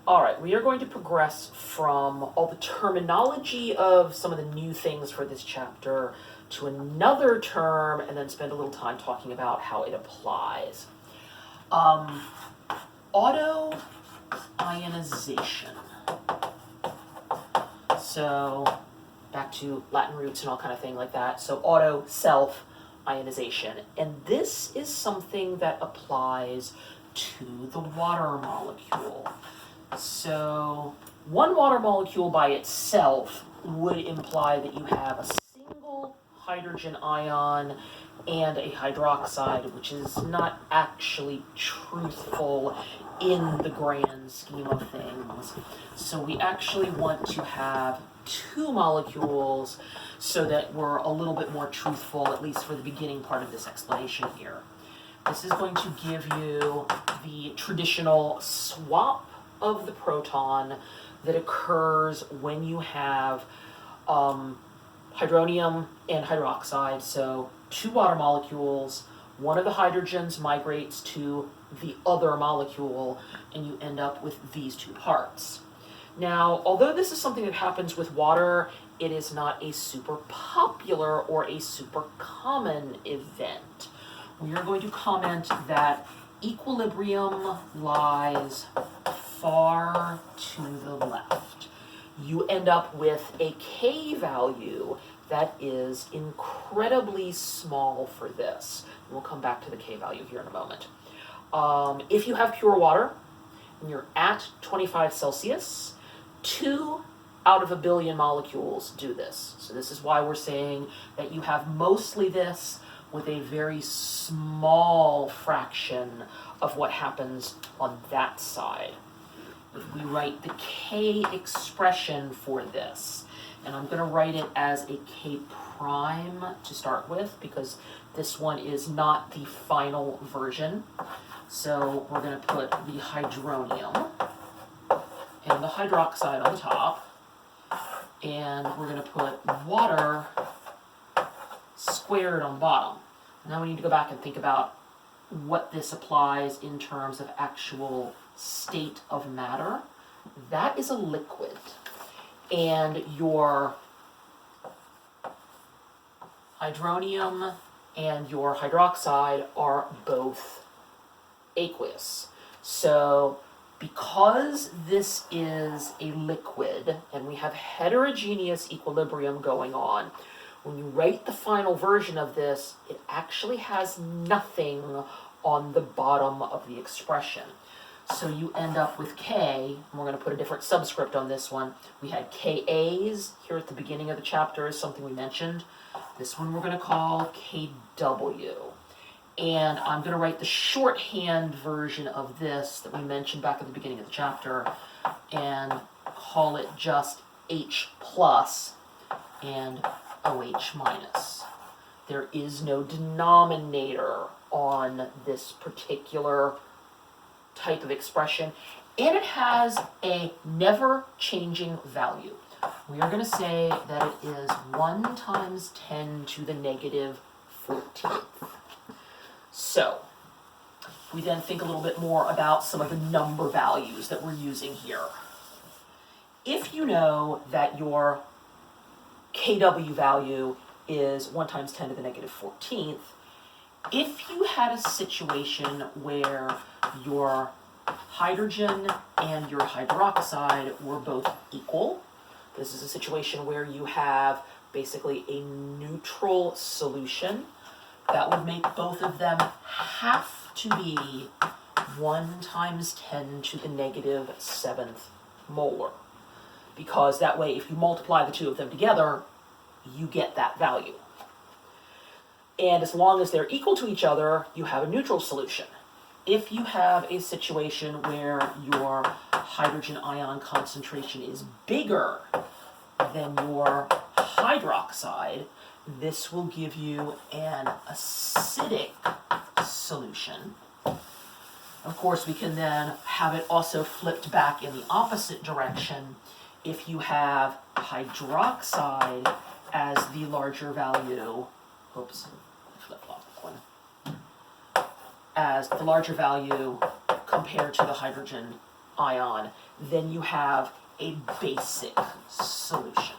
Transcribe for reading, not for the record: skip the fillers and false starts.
All right, we are going to progress from all the terminology of some of the new things for this chapter to another term and then spend a little time talking about how it applies. Auto-ionization. So, back to Latin roots and all kind of thing like that. So, auto, self, ionization. And this is something that applies to the water molecule. So, one water molecule by itself would imply that you have a single hydrogen ion and a hydroxide, which is not actually truthful in the grand scheme of things. So we actually want to have two molecules so that we're a little bit more truthful, at least for the beginning part of this explanation here. This is going to give you the traditional swap of the proton that occurs when you have hydronium and hydroxide. So two water molecules, one of the hydrogens migrates to the other molecule, and you end up with these two parts. Now, although this is something that happens with water, it is not a super popular or a super common event. We are going to comment that equilibrium lies far to the left. You end up with a K value that is incredibly small for this. We'll come back to the K value here in a moment. If you have pure water and you're at 25 Celsius, 2 out of a billion molecules do this. So this is why we're saying that you have mostly this with a very small fraction of what happens on that side. If we write the K expression for this, and I'm going to write it as a K prime to start with because this one is not the final version. So we're going to put the hydronium and the hydroxide on top, and we're going to put water squared on the bottom. Now we need to go back and think about what this applies in terms of actual state of matter. That is a liquid, and your hydronium and your hydroxide are both aqueous. So because this is a liquid and we have heterogeneous equilibrium going on, when you write the final version of this, it actually has nothing on the bottom of the expression. So you end up with K, and we're going to put a different subscript on this one. We had KAs here at the beginning of the chapter is something we mentioned. This one we're going to call KW. And I'm going to write the shorthand version of this that we mentioned back at the beginning of the chapter and call it just H plus and OH minus. There is no denominator on this particular type of expression, and it has a never-changing value. We are going to say that it is 1 times 10 to the negative 14th. So, we then think a little bit more about some of the number values that we're using here. If you know that your KW value is 1 times 10 to the negative 14th, if you had a situation where your hydrogen and your hydroxide were both equal, this is a situation where you have basically a neutral solution, that would make both of them have to be 1 times 10 to the negative 7th molar. Because that way, if you multiply the two of them together, you get that value. And as long as they're equal to each other, you have a neutral solution. If you have a situation where your hydrogen ion concentration is bigger than your hydroxide, this will give you an acidic solution. Of course, we can then have it also flipped back in the opposite direction. If you have hydroxide as the larger value, as the larger value compared to the hydrogen ion, then you have a basic solution.